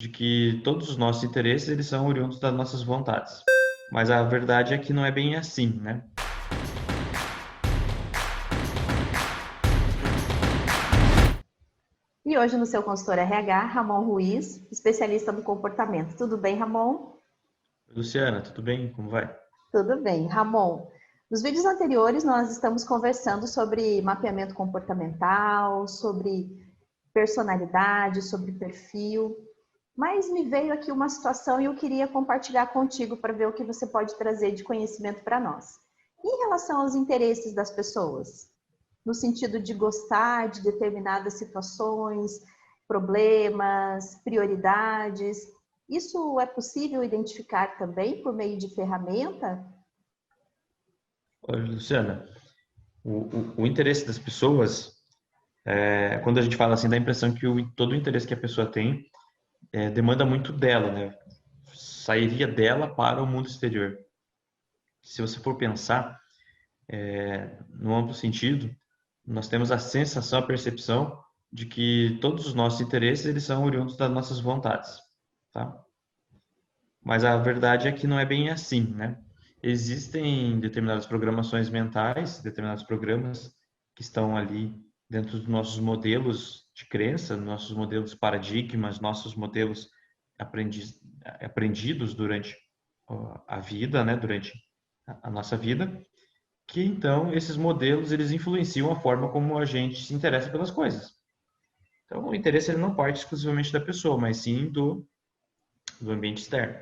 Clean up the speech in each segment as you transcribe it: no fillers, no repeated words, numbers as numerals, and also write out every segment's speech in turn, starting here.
de que todos os nossos interesses eles são oriundos das nossas vontades. Mas a verdade é que não é bem assim, né? E hoje no seu consultor RH, Ramon Ruiz, especialista do comportamento. Tudo bem, Ramon? Luciana, tudo bem? Como vai? Tudo bem. Ramon, nos vídeos anteriores nós estamos conversando sobre mapeamento comportamental, sobre personalidade, sobre perfil, mas me veio aqui uma situação e eu queria compartilhar contigo para ver o que você pode trazer de conhecimento para nós. Em relação aos interesses das pessoas, no sentido de gostar de determinadas situações, problemas, prioridades. Isso é possível identificar também por meio de ferramenta? Olha, Luciana, o interesse das pessoas, quando a gente fala assim, dá a impressão que todo o interesse que a pessoa tem demanda muito dela, né? Sairia dela para o mundo exterior. Se você for pensar, no amplo sentido, nós temos a sensação, a percepção de que todos os nossos interesses eles são oriundos das nossas vontades, tá? Mas a verdade é que não é bem assim, né? Existem determinadas programações mentais, determinados programas que estão ali dentro dos nossos modelos de crença, nossos modelos paradigmas, nossos modelos aprendidos durante a vida, né? Durante a nossa vida, que então esses modelos eles influenciam a forma como a gente se interessa pelas coisas. Então o interesse ele não parte exclusivamente da pessoa, mas sim do ambiente externo.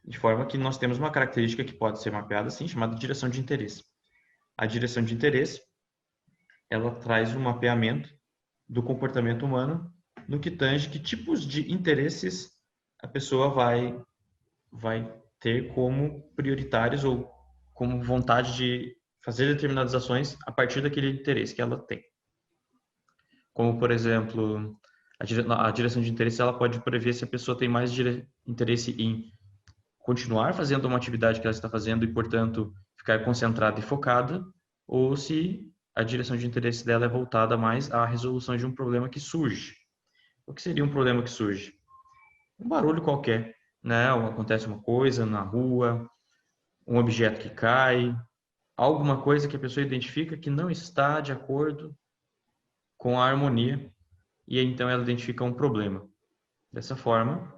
De forma que nós temos uma característica que pode ser mapeada assim, chamada direção de interesse. A direção de interesse, ela traz um mapeamento do comportamento humano no que tange que tipos de interesses a pessoa vai ter como prioritários ou como vontade de fazer determinadas ações a partir daquele interesse que ela tem. Como, por exemplo, a direção de interesse ela pode prever se a pessoa tem mais interesse em continuar fazendo uma atividade que ela está fazendo e, portanto, ficar concentrada e focada, ou se a direção de interesse dela é voltada mais à resolução de um problema que surge. O que seria um problema que surge? Um barulho qualquer, né? Acontece uma coisa na rua, um objeto que cai, alguma coisa que a pessoa identifica que não está de acordo com a harmonia e então ela identifica um problema. Dessa forma,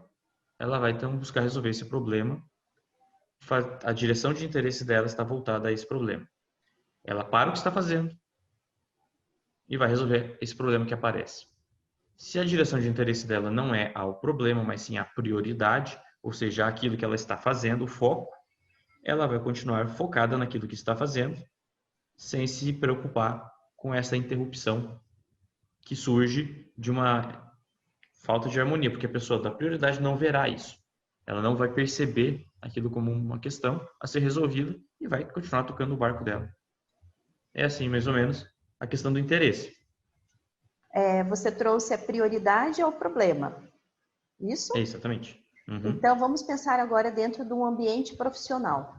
ela vai então buscar resolver esse problema. A direção de interesse dela está voltada a esse problema. Ela para o que está fazendo e vai resolver esse problema que aparece. Se a direção de interesse dela não é ao problema, mas sim à prioridade, ou seja, aquilo que ela está fazendo, o foco, ela vai continuar focada naquilo que está fazendo, sem se preocupar com essa interrupção que surge de uma falta de harmonia, porque a pessoa da prioridade não verá isso. Ela não vai perceber aquilo como uma questão a ser resolvida e vai continuar tocando o barco dela. É assim, mais ou menos, a questão do interesse. Você trouxe a prioridade ao problema, isso? É exatamente. Uhum. Então vamos pensar agora dentro de um ambiente profissional.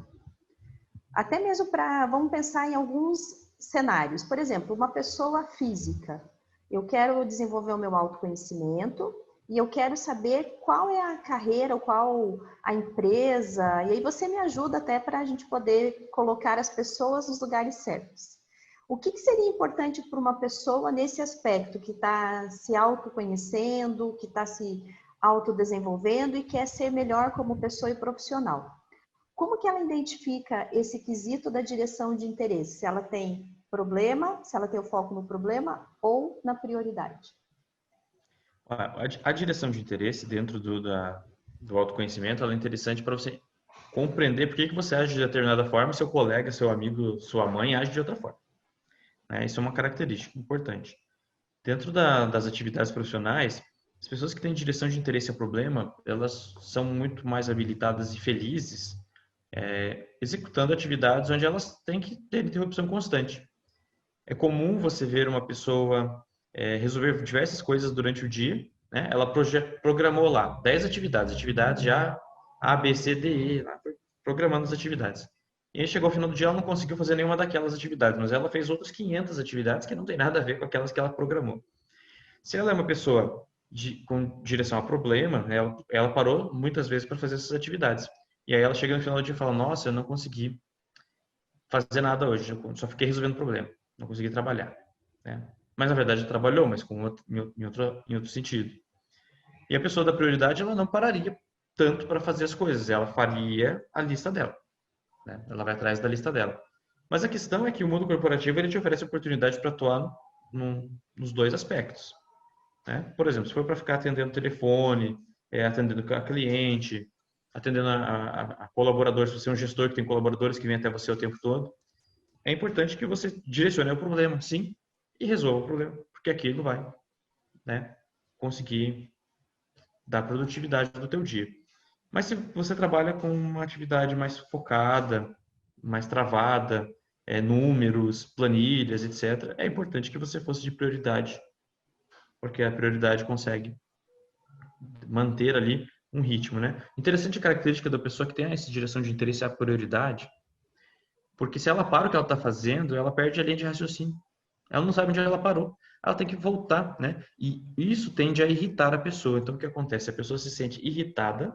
Até mesmo vamos pensar em alguns cenários. Por exemplo, uma pessoa física. Eu quero desenvolver o meu autoconhecimento e eu quero saber qual é a carreira, ou qual a empresa. E aí você me ajuda até para a gente poder colocar as pessoas nos lugares certos. O que seria importante para uma pessoa nesse aspecto, que está se autoconhecendo, que está se autodesenvolvendo e quer ser melhor como pessoa e profissional? Como que ela identifica esse quesito da direção de interesse? Se ela tem problema, se ela tem o foco no problema ou na prioridade? A direção de interesse dentro do autoconhecimento ela é interessante para você compreender por que você age de determinada forma, seu colega, seu amigo, sua mãe age de outra forma. Isso é uma característica importante. Dentro das atividades profissionais, as pessoas que têm direção de interesse ao problema, elas são muito mais habilitadas e felizes executando atividades onde elas têm que ter interrupção constante. É comum você ver uma pessoa resolver diversas coisas durante o dia, né? Ela programou lá 10 atividades, atividades já A, B, C, D, E, lá, programando as atividades. E aí chegou ao final do dia, ela não conseguiu fazer nenhuma daquelas atividades, mas ela fez outras 500 atividades que não tem nada a ver com aquelas que ela programou. Se ela é uma pessoa com direção ao problema, né, ela parou muitas vezes para fazer essas atividades. E aí ela chega no final do dia e fala, nossa, eu não consegui fazer nada hoje, eu só fiquei resolvendo problema, não consegui trabalhar, né? Mas na verdade trabalhou, mas em outro sentido. E a pessoa da prioridade, ela não pararia tanto para fazer as coisas, ela faria a lista dela, né? Ela vai atrás da lista dela. Mas a questão é que o mundo corporativo ele te oferece oportunidade para atuar nos dois aspectos, né? Por exemplo, se for para ficar atendendo telefone, atendendo a cliente, atendendo a colaboradores, se você é um gestor que tem colaboradores que vêm até você o tempo todo, é importante que você direcione o problema, sim, e resolva o problema, porque aquilo vai, né, conseguir dar produtividade do teu dia. Mas se você trabalha com uma atividade mais focada, mais travada, números, planilhas, etc., é importante que você fosse de prioridade, porque a prioridade consegue manter ali um ritmo, né? Interessante a característica da pessoa que tem essa direção de interesse à prioridade, porque se ela para o que ela está fazendo, ela perde a linha de raciocínio. Ela não sabe onde ela parou. Ela tem que voltar, né? E isso tende a irritar a pessoa. Então, o que acontece? A pessoa se sente irritada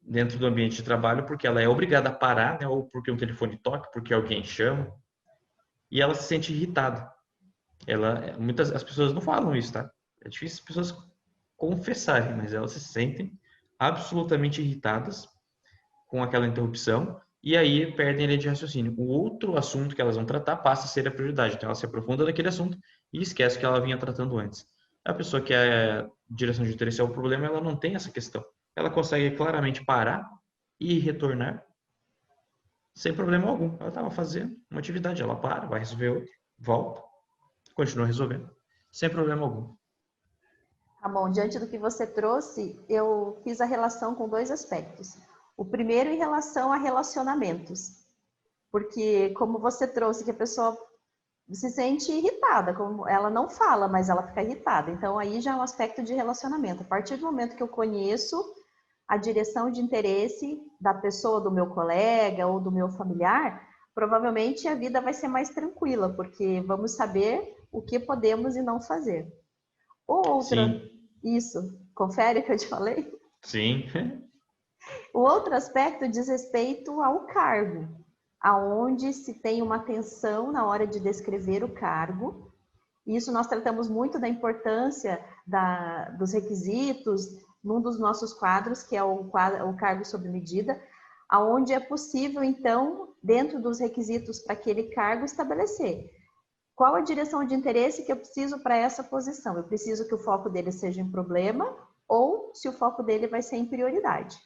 dentro do ambiente de trabalho porque ela é obrigada a parar, né? Ou porque um telefone toca, porque alguém chama, e ela se sente irritada. Muitas as pessoas não falam isso, tá? É difícil as pessoas confessarem, mas elas se sentem absolutamente irritadas com aquela interrupção e aí perdem a linha de raciocínio. O outro assunto que elas vão tratar passa a ser a prioridade. Então ela se aprofunda naquele assunto e esquece o que ela vinha tratando antes. A pessoa que é direção de interesse ao problema, ela não tem essa questão. Ela consegue claramente parar e retornar sem problema algum. Ela estava fazendo uma atividade, ela para, vai resolver outra, volta, continua resolvendo, sem problema algum. Ramon, diante do que você trouxe, eu fiz a relação com dois aspectos. O primeiro em relação a relacionamentos, porque como você trouxe que a pessoa se sente irritada, como ela não fala, mas ela fica irritada. Então aí já é um aspecto de relacionamento. A partir do momento que eu conheço a direção de interesse da pessoa, do meu colega ou do meu familiar, provavelmente a vida vai ser mais tranquila, porque vamos saber o que podemos e não fazer. Ou outra, Sim, isso, confere o que eu te falei? sim, O outro aspecto diz respeito ao cargo, aonde se tem uma atenção na hora de descrever o cargo. Isso nós tratamos muito da importância dos requisitos num dos nossos quadros, que é o cargo sob medida, aonde é possível, então, dentro dos requisitos para aquele cargo, estabelecer qual a direção de interesse que eu preciso para essa posição. Eu preciso que o foco dele seja em problema ou se o foco dele vai ser em prioridade.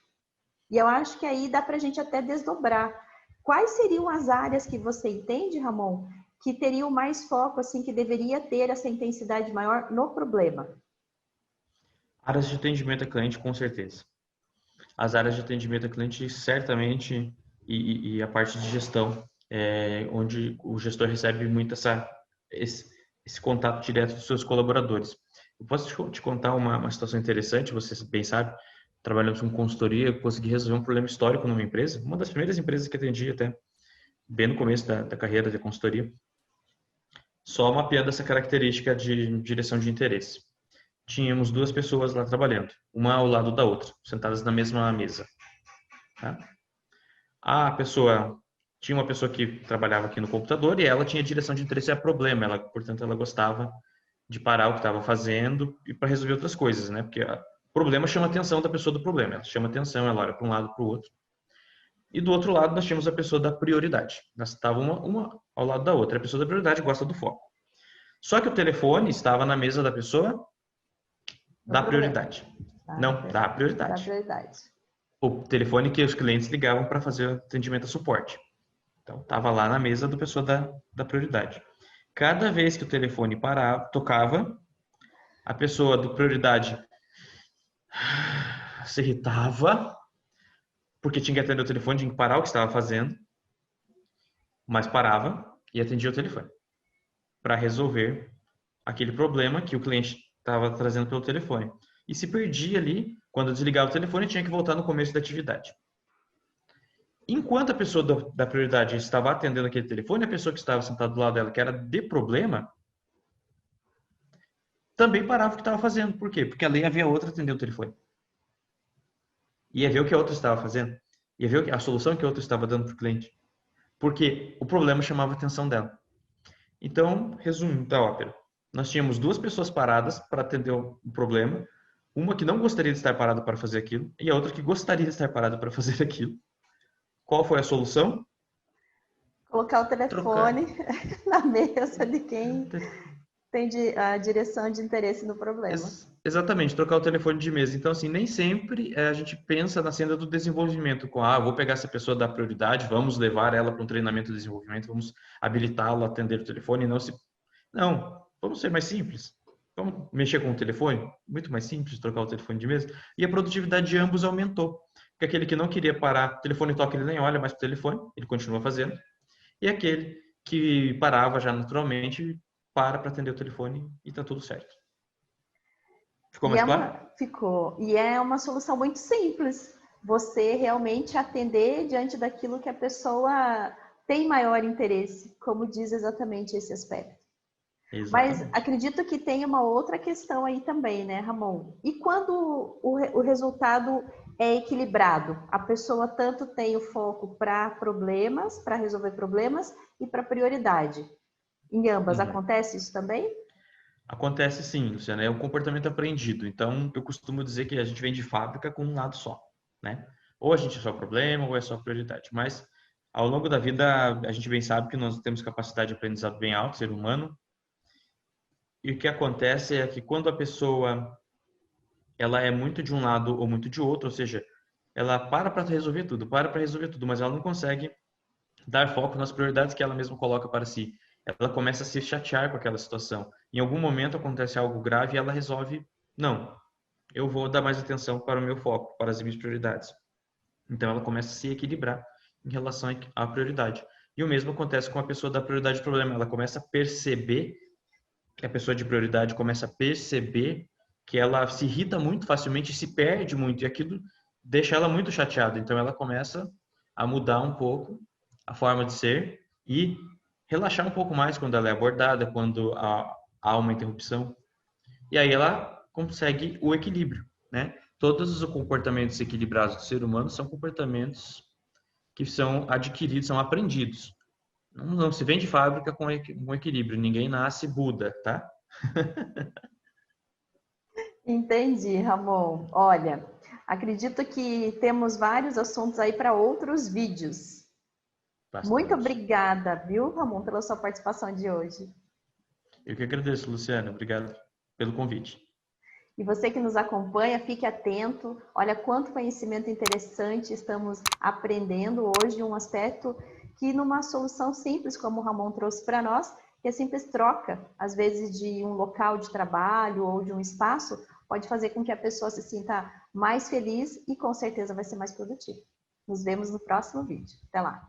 E eu acho que aí dá para a gente até desdobrar. Quais seriam as áreas que você entende, Ramon, que teriam mais foco, assim, que deveria ter essa intensidade maior no problema? áreas de atendimento a cliente, com certeza. As áreas de atendimento a cliente, certamente, e a parte de gestão, onde o gestor recebe muito esse contato direto dos seus colaboradores. Eu posso te contar uma situação interessante, você bem sabe, trabalhamos com consultoria, eu consegui resolver um problema histórico numa empresa, uma das primeiras empresas que atendi até, bem no começo da carreira de consultoria, só mapeando essa característica de direção de interesse. Tínhamos duas pessoas lá trabalhando, uma ao lado da outra, sentadas na mesma mesa. Tá? A pessoa tinha uma pessoa que trabalhava aqui no computador e ela tinha direção de interesse a problema, portanto, ela gostava de parar o que estava fazendo e para resolver outras coisas, né? Porque o problema chama a atenção da pessoa do problema, ela chama atenção, ela olha para um lado para o outro. E do outro lado nós tínhamos a pessoa da prioridade. Nós estava uma ao lado da outra. A pessoa da prioridade gosta do foco. Só que o telefone estava na mesa da pessoa No da problema. prioridade. Tá? Não, da Da prioridade. prioridade. O telefone que os clientes ligavam para fazer atendimento a suporte. Então, estava lá na mesa da pessoa da prioridade. Cada vez que o telefone parava, tocava, a pessoa do prioridade se irritava, porque tinha que atender o telefone, tinha que parar o que estava fazendo, mas parava e atendia o telefone para resolver aquele problema que o cliente estava trazendo pelo telefone. E se perdia ali, quando desligava o telefone, tinha que voltar no começo da atividade. Enquanto a pessoa da prioridade estava atendendo aquele telefone, a pessoa que estava sentada do lado dela, que era de problema, também parava o que estava fazendo. Por quê? Porque ali ia ver a outra atender o telefone. Ia ver o que a outra estava fazendo. Ia ver a solução que a outra estava dando para o cliente. Porque o problema chamava a atenção dela. Então, resumo da ópera. Nós tínhamos duas pessoas paradas para atender o problema. Uma que não gostaria de estar parada para fazer aquilo e a outra que gostaria de estar parada para fazer aquilo. Qual foi a solução? Colocar o Trocar. telefone na mesa de quem tem a direção de interesse no problema. Exatamente, trocar o telefone de mesa. Então, assim, nem sempre a gente pensa na senda do desenvolvimento com, vou pegar essa pessoa da prioridade, vamos levar ela para um treinamento de desenvolvimento, vamos habilitá-la a atender o telefone, não, vamos ser mais simples. Vamos mexer com o telefone? Muito mais simples trocar o telefone de mesa. E a produtividade de ambos aumentou. Porque aquele que não queria parar, o telefone toca, ele nem olha mais para o telefone, ele continua fazendo. E aquele que parava já naturalmente, para atender o telefone e está tudo certo. Ficou mais claro? Ficou. E é uma solução muito simples. Você realmente atender diante daquilo que a pessoa tem maior interesse, como diz exatamente esse aspecto. Exatamente. Mas acredito que tem uma outra questão aí também, né, Ramon? E quando o resultado é equilibrado? A pessoa tanto tem o foco para problemas, para resolver problemas, e para prioridade. Em ambas, acontece isso também? Acontece sim, Luciana, é um comportamento aprendido. Então, eu costumo dizer que a gente vem de fábrica com um lado só, né? Ou a gente é só problema, ou é só prioridade. Mas, ao longo da vida, a gente bem sabe que nós temos capacidade de aprendizado bem alto, ser humano. E o que acontece é que quando a pessoa ela é muito de um lado ou muito de outro, ou seja, ela para resolver tudo, mas ela não consegue dar foco nas prioridades que ela mesma coloca para si. Ela começa a se chatear com aquela situação. Em algum momento acontece algo grave e ela resolve, não, eu vou dar mais atenção para o meu foco, para as minhas prioridades. Então ela começa a se equilibrar em relação à prioridade. E o mesmo acontece com a pessoa da prioridade do problema. Ela começa a perceber que a pessoa de prioridade começa a perceber que ela se irrita muito facilmente, se perde muito e aquilo deixa ela muito chateada. Então ela começa a mudar um pouco a forma de ser e relaxar um pouco mais quando ela é abordada, quando há uma interrupção. E aí ela consegue o equilíbrio, né? Todos os comportamentos equilibrados do ser humano são comportamentos que são adquiridos, são aprendidos. Não se vem de fábrica com equilíbrio. Ninguém nasce Buda, tá? Entendi, Ramon. Olha, acredito que temos vários assuntos aí para outros vídeos. Bastante. Muito obrigada, viu, Ramon, pela sua participação de hoje. Eu que agradeço, Luciana. Obrigado pelo convite. E você que nos acompanha, fique atento. Olha quanto conhecimento interessante estamos aprendendo hoje, um aspecto que numa solução simples, como o Ramon trouxe para nós, que é simples troca, às vezes de um local de trabalho ou de um espaço, pode fazer com que a pessoa se sinta mais feliz e com certeza vai ser mais produtiva. Nos vemos no próximo vídeo. Até lá!